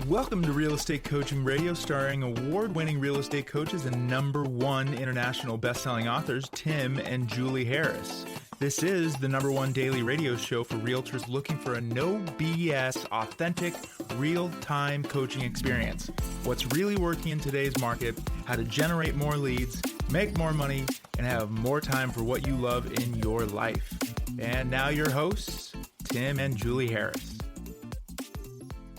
Welcome to Real Estate Coaching Radio, starring award-winning real estate coaches and #1 international best-selling authors, Tim and Julie Harris. This is the #1 daily radio show for realtors looking for a no BS, authentic, real-time coaching experience. What's really working in today's market, how to generate more leads, make more money, and have more time for what you love in your life. And now your hosts, Tim and Julie Harris.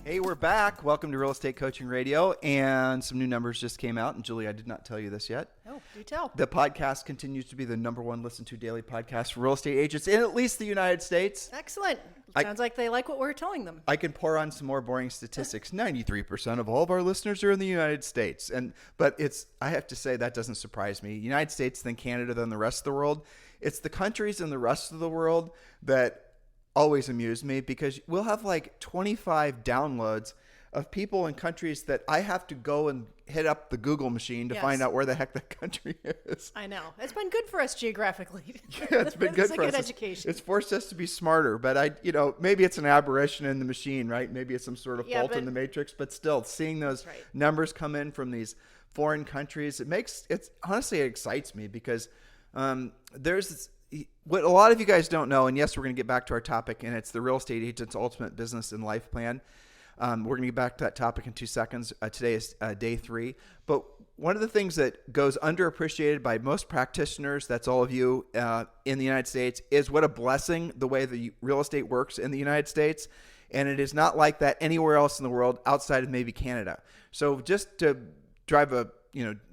Hey, we're back. Welcome to Real Estate Coaching Radio. And some new numbers just came out. And Julie, I did not tell you this yet. Oh, do tell. The podcast continues to be the #1 listened to daily podcast for real estate agents in at least the United States. Excellent. Sounds like they like what we're telling them. I can pour on some more boring statistics. 93% of all of our listeners are in the United States. But I have to say that doesn't surprise me. United States, then Canada, then the rest of the world. It's the countries in the rest of the world that always amuse me, because we'll have like 25 downloads of people in countries that I have to go and hit up the Google machine to find out where the heck that country is. I know. It's been good for us geographically. Yeah, it's been good for us. Education. It's forced us to be smarter, but maybe it's an aberration in the machine, right? Maybe it's some sort of fault in the matrix, but still seeing those numbers come in from these foreign countries, honestly, it excites me, because there's what a lot of you guys don't know, and yes, we're going to get back to our topic, and it's the real estate agent's ultimate business and life plan. We're going to get back to that topic in 2 seconds. Today is day 3. But one of the things that goes underappreciated by most practitioners, that's all of you in the United States, is what a blessing the way the real estate works in the United States. And it is not like that anywhere else in the world outside of maybe Canada. So just to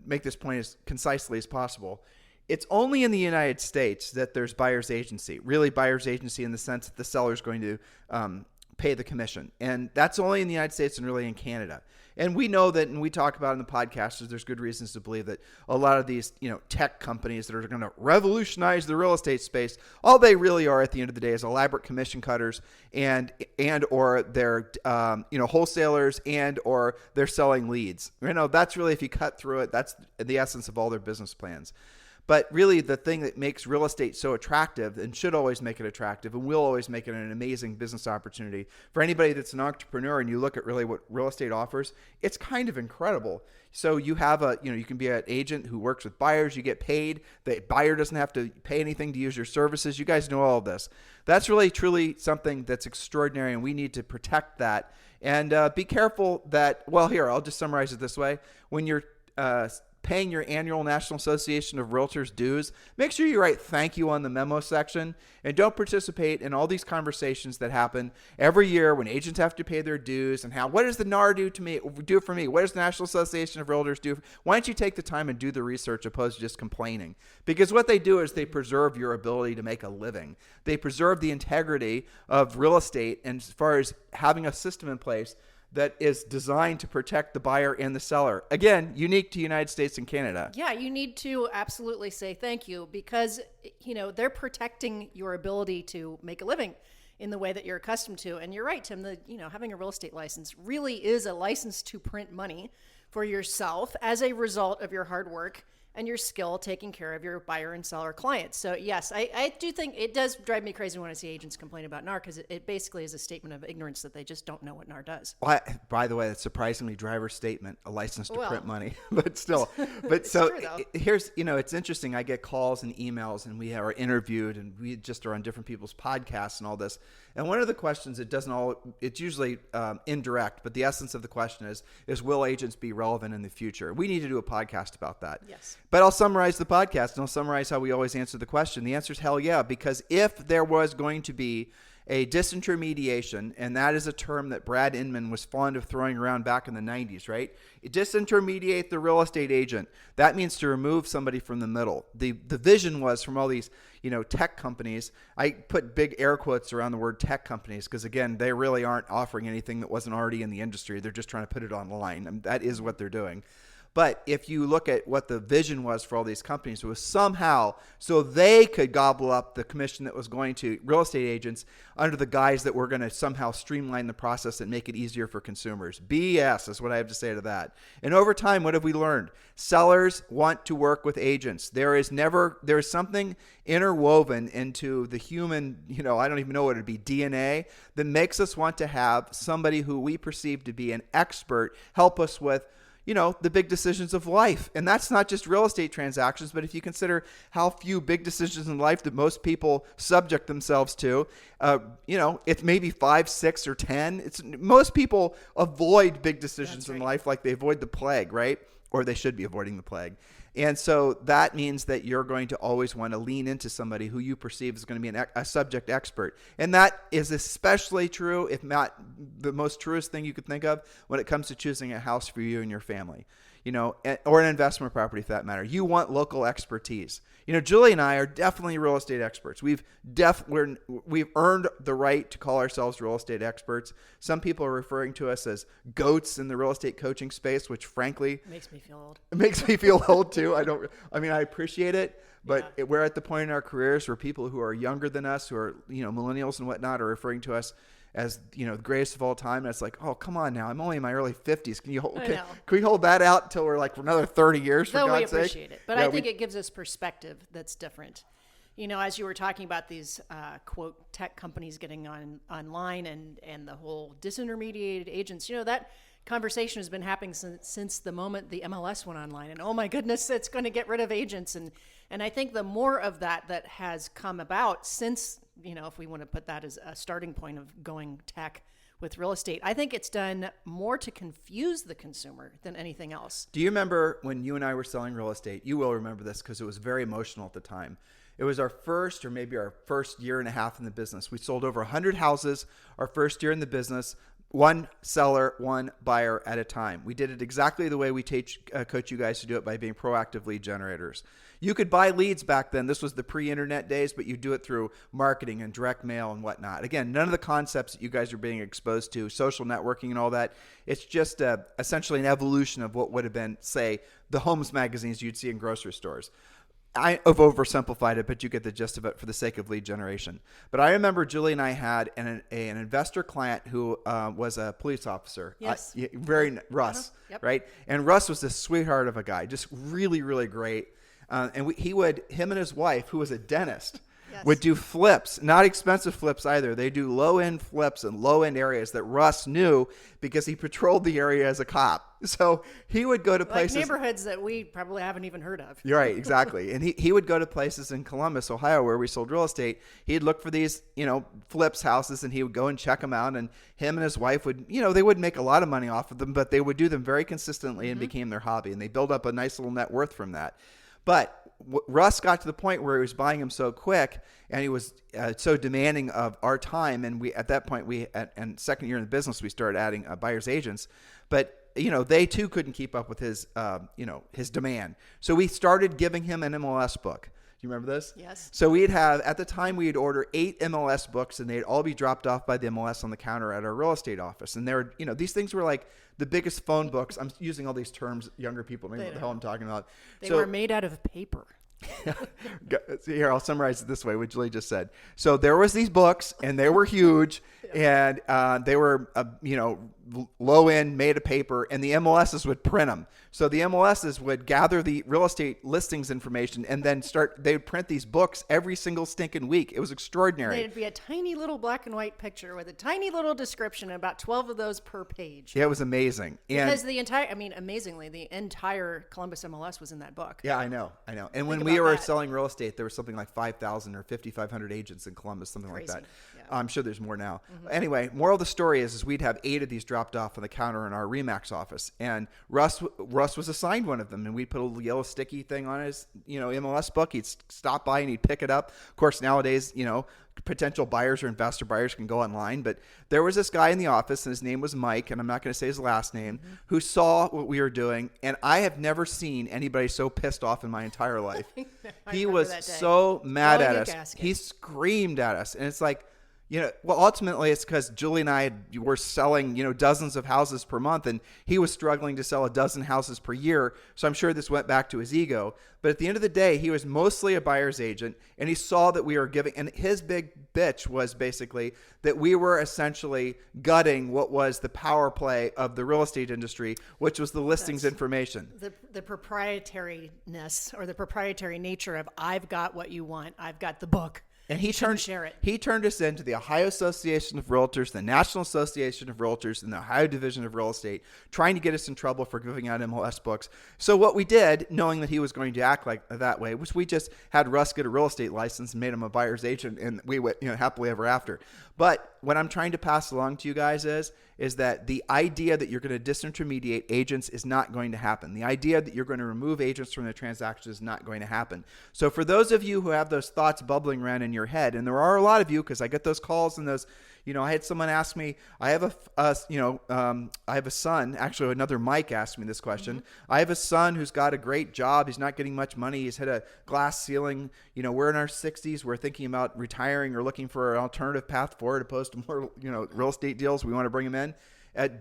make this point as concisely as possible, it's only in the United States that there's buyer's agency, really buyer's agency in the sense that the seller is going to pay the commission. And that's only in the United States and really in Canada. And we know that, and we talk about in the podcast, there's good reasons to believe that a lot of these tech companies that are going to revolutionize the real estate space, all they really are at the end of the day is elaborate commission cutters and or they're wholesalers and or they're selling leads. That's really, if you cut through it, that's the essence of all their business plans. But really, the thing that makes real estate so attractive, and should always make it attractive, and will always make it an amazing business opportunity for anybody that's an entrepreneur, and you look at really what real estate offers, it's kind of incredible. So you have you can be an agent who works with buyers, you get paid, the buyer doesn't have to pay anything to use your services. You guys know all of this. That's really, truly something that's extraordinary, and we need to protect that. And be careful that, here, I'll just summarize it this way. When you're paying your annual National Association of Realtors dues, make sure you write thank you on the memo section, and don't participate in all these conversations that happen every year when agents have to pay their dues, and what does the NAR do for me? What does the National Association of Realtors do? Why don't you take the time and do the research opposed to just complaining? Because what they do is they preserve your ability to make a living. They preserve the integrity of real estate, and as far as having a system in place that is designed to protect the buyer and the seller. Again, unique to United States and Canada. Yeah, you need to absolutely say thank you, because, they're protecting your ability to make a living in the way that you're accustomed to. And you're right, Tim, having a real estate license really is a license to print money for yourself as a result of your hard work and your skill taking care of your buyer and seller clients. So yes, I do think it does drive me crazy when I see agents complain about NAR, because it basically is a statement of ignorance that they just don't know what NAR does. Well, by the way, that's surprisingly driver's statement, a license to print money, but still. But so here's, it's interesting. I get calls and emails, and we are interviewed, and we just are on different people's podcasts and all this. And one of the questions, it's usually indirect, but the essence of the question is will agents be relevant in the future? We need to do a podcast about that. Yes. But I'll summarize the podcast, and I'll summarize how we always answer the question. The answer is hell yeah, because if there was going to be a disintermediation, and that is a term that Brad Inman was fond of throwing around back in the 90s, right? Disintermediate the real estate agent. That means to remove somebody from the middle. The vision was from all these, tech companies. I put big air quotes around the word tech companies because, again, they really aren't offering anything that wasn't already in the industry. They're just trying to put it online. And that is what they're doing. But if you look at what the vision was for all these companies, it was somehow so they could gobble up the commission that was going to real estate agents under the guise that we're going to somehow streamline the process and make it easier for consumers. BS is what I have to say to that. And over time, what have we learned? Sellers want to work with agents. There is something interwoven into the human, I don't even know what it'd be, DNA, that makes us want to have somebody who we perceive to be an expert help us with the big decisions of life. And that's not just real estate transactions, but if you consider how few big decisions in life that most people subject themselves to, it's maybe 5, 6, or 10. Most people avoid big decisions in life like they avoid the plague, right? Or they should be avoiding the plague. And so that means that you're going to always want to lean into somebody who you perceive is going to be a subject expert. And that is especially true, if not the most truest thing you could think of, when it comes to choosing a house for you and your family, or an investment property for that matter. You want local expertise. Julie and I are definitely real estate experts. We've earned the right to call ourselves real estate experts. Some people are referring to us as goats in the real estate coaching space, which frankly makes me feel old. It makes me feel old too. I appreciate it, but we're at the point in our careers where people who are younger than us, who are, millennials and whatnot, are referring to us as, the greatest of all time. And it's like, oh, come on now. I'm only in my early 50s. Can we hold that out until we're like for another 30 years, for God's sake? We appreciate it. But I think it gives us perspective that's different. As you were talking about these, quote, tech companies getting online and the whole disintermediated agents, that conversation has been happening since the moment the MLS went online. And oh my goodness, it's going to get rid of agents. And I think the more of that has come about since, if we want to put that as a starting point of going tech with real estate, I think it's done more to confuse the consumer than anything else. Do you remember when you and I were selling real estate? You will remember this because it was very emotional at the time. It was our first year and a half in the business. We sold over 100 houses our first year in the business, one seller, one buyer at a time. We did it exactly the way we coach you guys to do it, by being proactive lead generators. You could buy leads back then. This was the pre-internet days, but you do it through marketing and direct mail and whatnot. Again, none of the concepts that you guys are being exposed to, social networking and all that. It's just essentially an evolution of what would have been, say, the Homes magazines you'd see in grocery stores. I've oversimplified it, but you get the gist of it for the sake of lead generation. But I remember Julie and I had an investor client who was a police officer. Yes. Russ, Yep. right? And Russ was this sweetheart of a guy, just really, really great. And him and his wife, who was a dentist, would do flips, not expensive flips either. They do low-end flips in low-end areas that Russ knew because he patrolled the area as a cop. So he would go to places, like neighborhoods that we probably haven't even heard of. You're right, exactly. And he would go to places in Columbus, Ohio, where we sold real estate. He'd look for these, flips houses, and he would go and check them out. And him and his wife would, they wouldn't make a lot of money off of them, but they would do them very consistently and became their hobby. And they built up a nice little net worth from that. But Russ got to the point where he was buying them so quick, and he was so demanding of our time. And at that point, and second year in the business, we started adding buyer's agents. But they too couldn't keep up with his demand. So we started giving him an MLS book. Do you remember this? Yes. So at the time, we'd order 8 MLS books, and they'd all be dropped off by the MLS on the counter at our real estate office. And these things were like the biggest phone books. I'm using all these terms, younger people don't know what the hell I'm talking about. They were made out of paper. Here, I'll summarize it this way, what Julie just said. So there was these books, and they were huge, and they were, low end, made of paper, and the MLSs would print them. So the MLSs would gather the real estate listings information, and then they would print these books every single stinking week. It was extraordinary. It'd be a tiny little black and white picture with a tiny little description, about 12 of those per page. Yeah, it was amazing. Because amazingly, the entire Columbus MLS was in that book. Yeah, I know. And when we were selling real estate, there was something like 5,000 or 5,500 agents in Columbus, something Crazy. Like that. Yeah. I'm sure there's more now. Mm-hmm. Anyway, moral of the story is we'd have 8 of these dropped off on the counter in our RE/MAX office, and Russ was assigned one of them, and we'd put a little yellow sticky thing on his MLS book. He'd stop by and he'd pick it up. Of course, nowadays potential buyers or investor buyers can go online, but there was this guy in the office, and his name was Mike, and I'm not going to say his last name, who saw what we were doing, and I have never seen anybody so pissed off in my entire life. He was so mad at us. He screamed at us, and it's like, Well, ultimately it's because Julie and I were selling, dozens of houses per month, and he was struggling to sell a dozen houses per year. So I'm sure this went back to his ego. But at the end of the day, he was mostly a buyer's agent, and he saw that we were giving, and his big bitch was basically that we were essentially gutting what was the power play of the real estate industry, which was the listings information. The proprietariness or the proprietary nature of I've got what you want. I've got the book. And he turned us into the Ohio Association of Realtors, the National Association of Realtors, and the Ohio Division of Real Estate, trying to get us in trouble for giving out MLS books. So what we did, knowing that he was going to act like that way, was we just had Russ get a real estate license and made him a buyer's agent, and we went, happily ever after. But what I'm trying to pass along to you guys is that the idea that you're going to disintermediate agents is not going to happen. The idea that you're going to remove agents from the transaction is not going to happen. So for those of you who have those thoughts bubbling around in your head, and there are a lot of you, because I get those calls and those, I had someone ask me, I have a son, actually another Mike asked me this question. Mm-hmm. I have a son who's got a great job. He's not getting much money. He's hit a glass ceiling. We're in our 60s. We're thinking about retiring or looking for an alternative path forward opposed to more, real estate deals. We want to bring him in.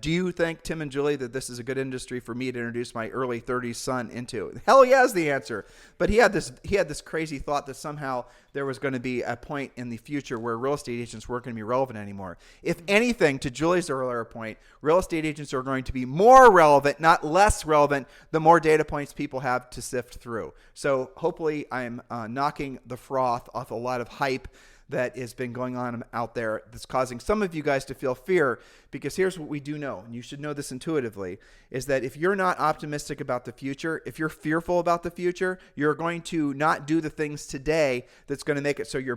Do you think, Tim and Julie, that this is a good industry for me to introduce my early 30s son into? Hell yeah is the answer. But he had this crazy thought that somehow there was going to be a point in the future where real estate agents weren't going to be relevant anymore. If anything, to Julie's earlier point, real estate agents are going to be more relevant, not less relevant, the more data points people have to sift through. So hopefully I'm knocking the froth off a lot of hype that has been going on out there that's causing some of you guys to feel fear, because here's what we do know, and you should know this intuitively, is that if you're not optimistic about the future, if you're fearful about the future, you're going to not do the things today that's going to make it so your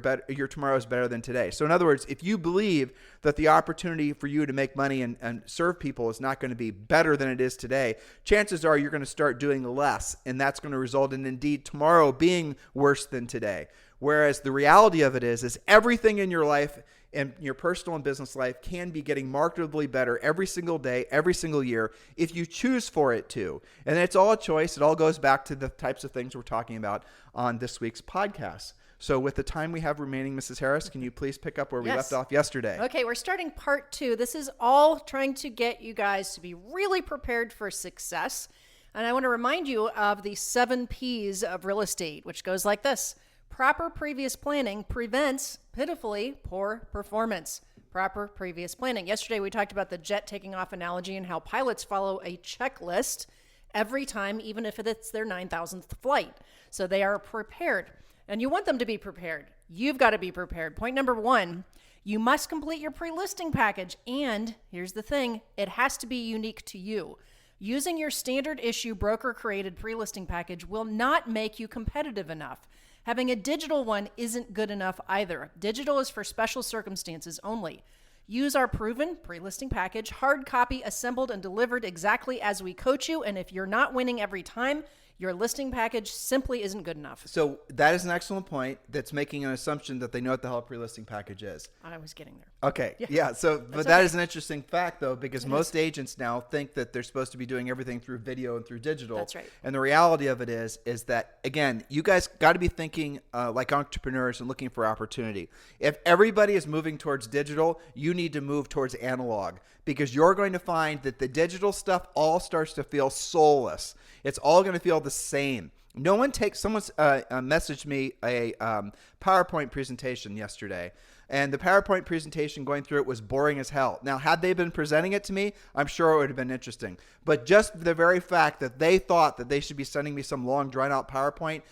tomorrow is better than today. So in other words, if you believe that the opportunity for you to make money and serve people is not going to be better than it is today, chances are you're going to start doing less, and that's going to result in indeed tomorrow being worse than today. Whereas the reality of it is everything in your life and your personal and business life can be getting markedly better every single day, every single year, if you choose for it to. And it's all a choice. It all goes back to the types of things we're talking about on this week's podcast. So with the time we have remaining, Mrs. Harris, can you please pick up where we left off yesterday? Okay, we're starting part 2. This is all trying to get you guys to be really prepared for success. And I want to remind you of the 7 P's of real estate, which goes like this. Proper previous planning prevents, pitifully, poor performance. Proper previous planning. Yesterday, we talked about the jet taking off analogy and how pilots follow a checklist every time, even if it's their 9,000th flight. So they are prepared. And you want them to be prepared. You've got to be prepared. Point number 1, you must complete your pre-listing package. And here's the thing, it has to be unique to you. Using your standard issue broker-created pre-listing package will not make you competitive enough. Having a digital one isn't good enough either. Digital is for special circumstances only. Use our proven pre-listing package, hard copy assembled and delivered exactly as we coach you. And if you're not winning every time, your listing package simply isn't good enough. So that is an excellent point. That's making an assumption that they know what the hell a pre-listing package is. I was getting there. Okay. Yeah. So, but that is an interesting fact, though, because most agents now think that they're supposed to be doing everything through video and through digital. That's right. And the reality of it is that, again, you guys got to be thinking like entrepreneurs and looking for opportunity. If everybody is moving towards digital, you need to move towards analog, because you're going to find that the digital stuff all starts to feel soulless. It's all going to feel the same. Someone's messaged me a PowerPoint presentation yesterday, and the PowerPoint presentation going through it was boring as hell. Now, had they been presenting it to me, I'm sure it would have been interesting. But just the very fact that they thought that they should be sending me some long, drawn-out PowerPoint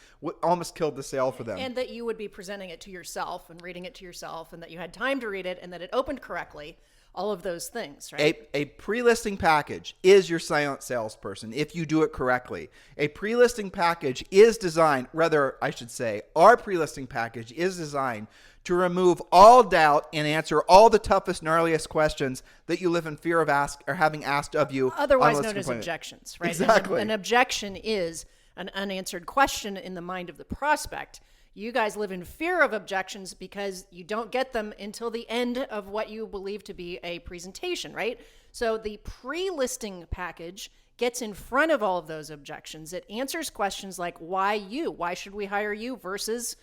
almost killed the sale for them. And that you would be presenting it to yourself and reading it to yourself, and that you had time to read it, and that it opened correctly. All of those things, right? A pre-listing package is your silent salesperson if you do it correctly. A pre-listing package is designed, our pre-listing package is designed to remove all doubt and answer all the toughest, gnarliest questions that you live in fear of having asked of you. Otherwise known as objections, right? Exactly. An objection is an unanswered question in the mind of the prospect. You guys live in fear of objections because you don't get them until the end of what you believe to be a presentation, right? So the pre-listing package gets in front of all of those objections. It answers questions like, why you? Why should we hire you versus,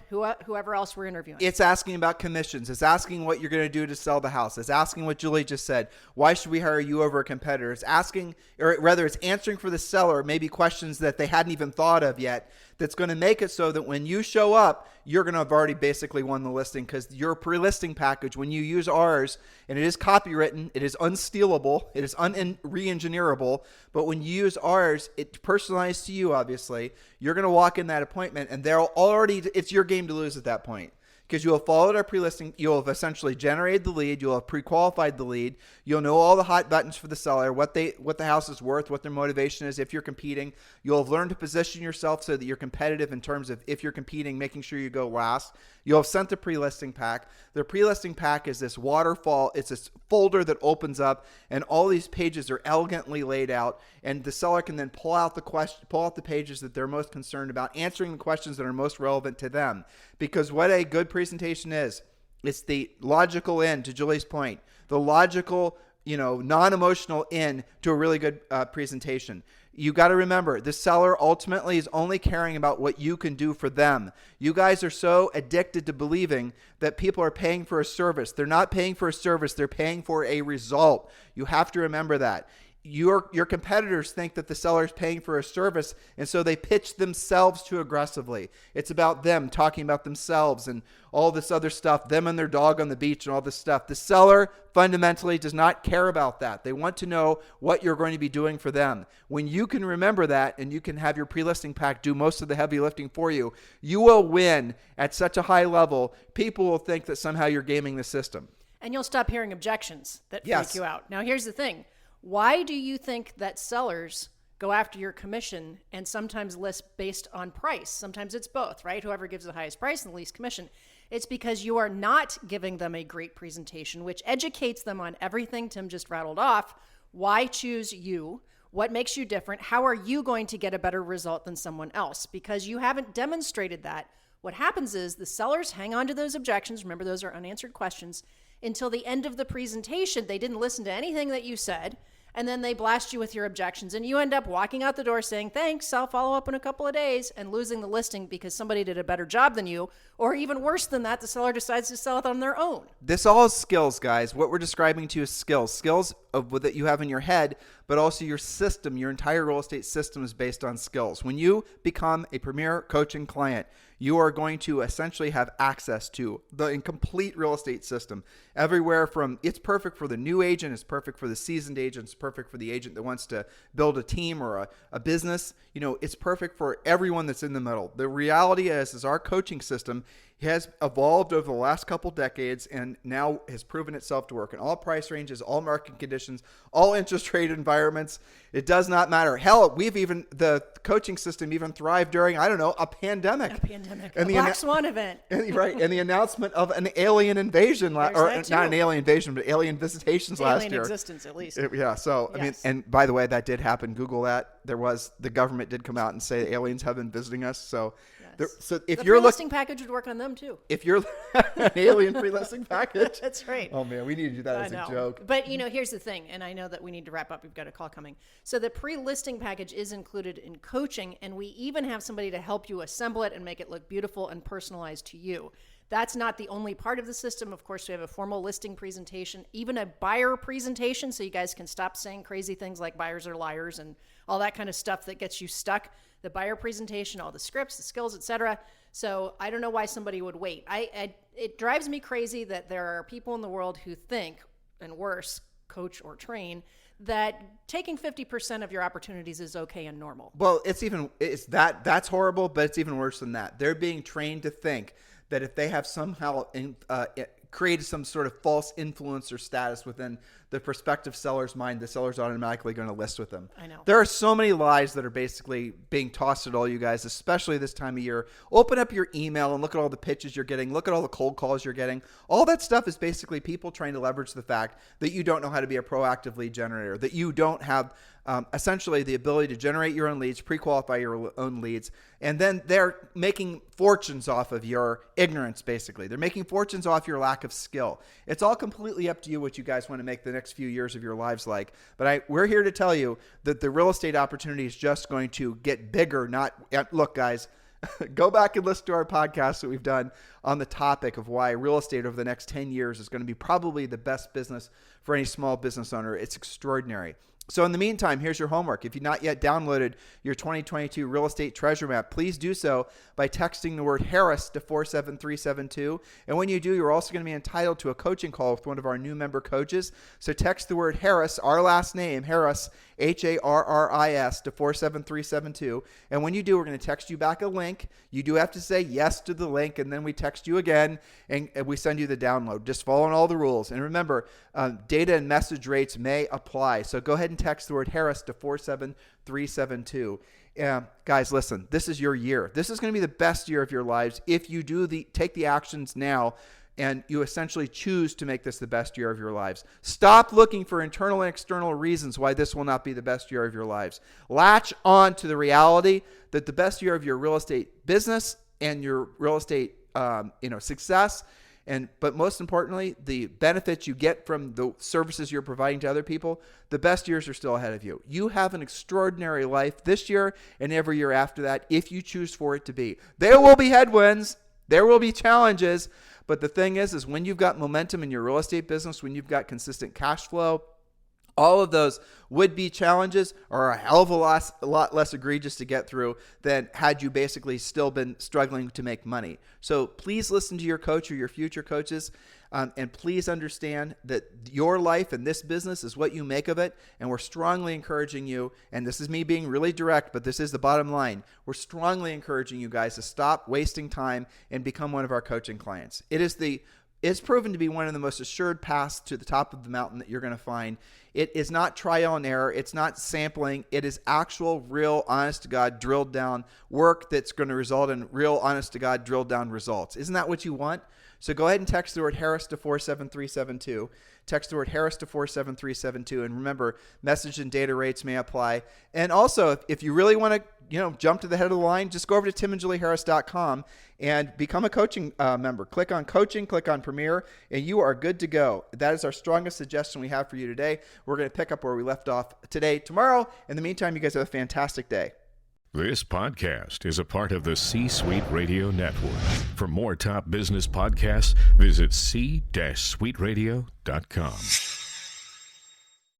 whoever else we're interviewing. It's asking about commissions. It's asking what you're going to do to sell the house. It's asking what Julie just said. Why should we hire you over a competitor? It's asking, or rather it's answering for the seller, maybe questions that they hadn't even thought of yet, that's going to make it so that when you show up, you're going to have already basically won the listing, because your pre-listing package, when you use ours, and it is copywritten, it is unstealable, it is re-engineerable, but when you use ours, it's personalized to you, obviously. You're going to walk in that appointment, and it's your game to lose at that point. Because you'll have followed our pre-listing, you'll have essentially generated the lead, you'll have pre-qualified the lead, you'll know all the hot buttons for the seller, what the house is worth, what their motivation is if you're competing. You'll have learned to position yourself so that you're competitive in terms of if you're competing, making sure you go last. You'll have sent the pre-listing pack. The pre-listing pack is this waterfall. It's this folder that opens up, and all these pages are elegantly laid out, and the seller can then pull out the pages that they're most concerned about, answering the questions that are most relevant to them. Because what a good presentation is, it's the logical end, to Julie's point, the logical, non-emotional end to a really good presentation. You got to remember, the seller ultimately is only caring about what you can do for them. You guys are so addicted to believing that people are paying for a service. They're not paying for a service. They're paying for a result. You have to remember that. Your competitors think that the seller is paying for a service, and so they pitch themselves too aggressively. It's about them talking about themselves and all this other stuff, them and their dog on the beach and all this stuff. The seller fundamentally does not care about that. They want to know what you're going to be doing for them. When you can remember that and you can have your pre-listing pack do most of the heavy lifting for you, you will win at such a high level. People will think that somehow you're gaming the system. And you'll stop hearing objections that freak you out. Now, here's the thing. Why do you think that sellers go after your commission and sometimes list based on price? Sometimes it's both, right? Whoever gives the highest price and the least commission. It's because you are not giving them a great presentation, which educates them on everything Tim just rattled off. Why choose you? What makes you different? How are you going to get a better result than someone else? Because you haven't demonstrated that. What happens is the sellers hang on to those objections. Remember, those are unanswered questions. Until the end of the presentation, they didn't listen to anything that you said. And then they blast you with your objections, and you end up walking out the door saying, thanks, I'll follow up in a couple of days, and losing the listing because somebody did a better job than you, or even worse than that, the seller decides to sell it on their own. This all is skills, guys. What we're describing to you is skills that you have in your head, but also your system. Your entire real estate system is based on skills. When you become a premier coaching client, you are going to essentially have access to the complete real estate system. Everywhere from, it's perfect for the new agent, it's perfect for the seasoned agent, it's perfect for the agent that wants to build a team or a business. It's perfect for everyone that's in the middle. The reality is our coaching system has evolved over the last couple decades and now has proven itself to work in all price ranges, all market conditions, all interest rate environments. It does not matter. Hell, the coaching system even thrived during, a pandemic. A black swan event. Right. And the announcement of an alien invasion, not an alien invasion, but alien visitations last year. Alien existence, at least. So, yes. And by the way, that did happen. Google that. The government did come out and say aliens have been visiting us. So, so if the pre-listing package would work on them too. If you're an alien pre-listing package. That's right. Oh man, we need to do that as a joke. But here's the thing, and I know that we need to wrap up. We've got a call coming. So the pre-listing package is included in coaching, and we even have somebody to help you assemble it and make it look beautiful and personalized to you. That's not the only part of the system. Of course, we have a formal listing presentation, even a buyer presentation, so you guys can stop saying crazy things like buyers are liars and all that kind of stuff that gets you stuck. The buyer presentation, all the scripts, the skills, etc. So I don't know why somebody would wait. It drives me crazy that there are people in the world who think, and worse, coach or train, that taking 50% of your opportunities is okay and normal. Well, that's horrible, but it's even worse than that. They're being trained to think that if they have somehow created some sort of false influence or status within the prospective seller's mind, the seller's automatically going to list with them. I know. There are so many lies that are basically being tossed at all you guys, especially this time of year. Open up your email and look at all the pitches you're getting. Look at all the cold calls you're getting. All that stuff is basically people trying to leverage the fact that you don't know how to be a proactive lead generator, that you don't have essentially the ability to generate your own leads, pre-qualify your own leads, and then they're making fortunes off of your ignorance, basically. They're making fortunes off your lack of skill. It's all completely up to you what you guys want to make the next few years of your lives like. But we're here to tell you that the real estate opportunity is just going to get bigger. Look, guys, Go back and listen to our podcast that we've done on the topic of why real estate over the next 10 years is going to be probably the best business for any small business owner. It's extraordinary. So in the meantime, here's your homework. If you've not yet downloaded your 2022 Real Estate Treasure Map, please do so by texting the word Harris to 47372. And when you do, you're also going to be entitled to a coaching call with one of our new member coaches. So text the word Harris, our last name, Harris, Harris, to 47372. And when you do, we're going to text you back a link. You do have to say yes to the link, and then we text you again, and we send you the download. Just following all the rules. And remember, data and message rates may apply. So go ahead and text the word Harris to 47372. Guys, listen, this is your year. This is going to be the best year of your lives if you take the actions now and you essentially choose to make this the best year of your lives. Stop looking for internal and external reasons why this will not be the best year of your lives. Latch on to the reality that the best year of your real estate business and your real estate success, but most importantly, the benefits you get from the services you're providing to other people, the best years are still ahead of you. You have an extraordinary life this year and every year after that if you choose for it to be. There will be headwinds. There will be challenges. But the thing is when you've got momentum in your real estate business, when you've got consistent cash flow, all of those would-be challenges are a hell of a lot less egregious to get through than had you basically still been struggling to make money. So please listen to your coach or your future coaches, and please understand that your life and this business is what you make of it, and we're strongly encouraging you, and this is me being really direct, but this is the bottom line. We're strongly encouraging you guys to stop wasting time and become one of our coaching clients. It's proven to be one of the most assured paths to the top of the mountain that you're going to find. It is not trial and error. It's not sampling. It is actual, real, honest-to-God, drilled-down work that's going to result in real, honest-to-God, drilled-down results. Isn't that what you want? So go ahead and text the word Harris to 47372. Text the word Harris to 47372. And remember, message and data rates may apply. And also, if you really want to jump to the head of the line, just go over to timandjulieharris.com and become a coaching member. Click on coaching, click on Premier, and you are good to go. That is our strongest suggestion we have for you today. We're going to pick up where we left off tomorrow. In the meantime, you guys have a fantastic day. This podcast is a part of the C-Suite Radio Network. For more top business podcasts, visit c-suiteradio.com.